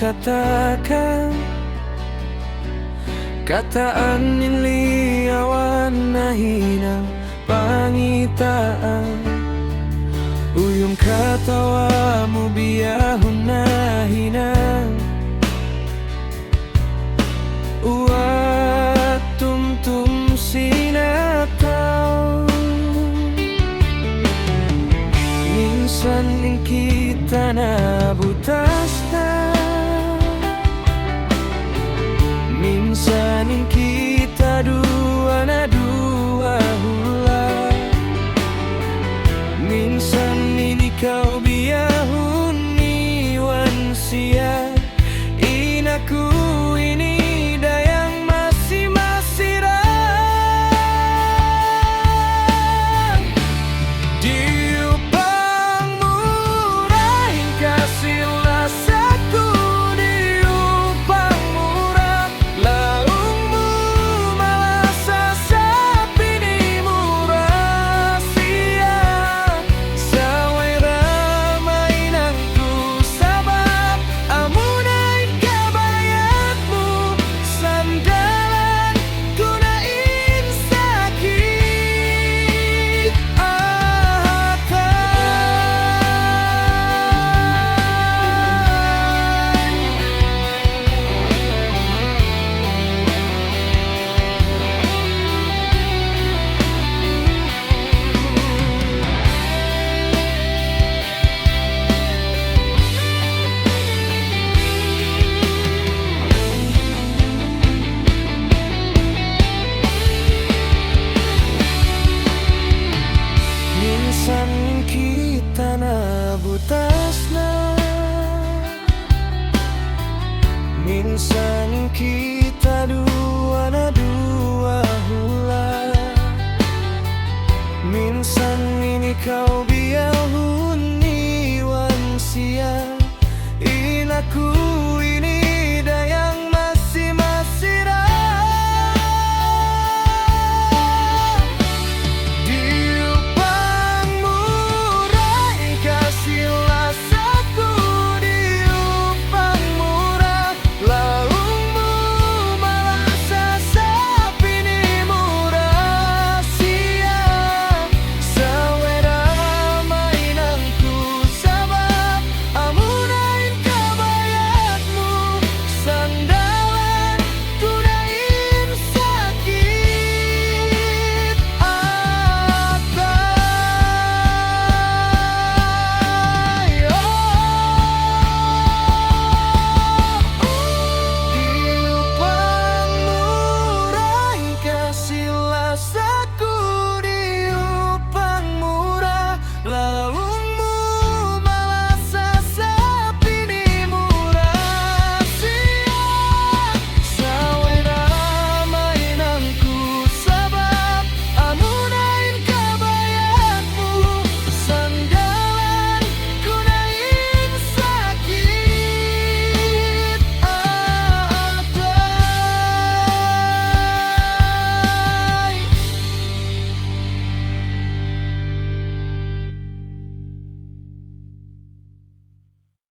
katakan kataan niliawan na hinang pangitaan. Uyong katawa mo biyahon na hinang uwat tumtum sinataw. Minsan din kita na butas na, minsan din kita dua na dua hula. Minsan din ikaw biyahon iwan siya, inaku ini dayang masih masirang. Diupang murahin kasih rasaku, diupang murah laungmu malah sasapi di murah sia. Sawai ramai nangku sabab amunai kabayatmu sandalan gunain sakit ahatan. Minsan kita na butas na, minsan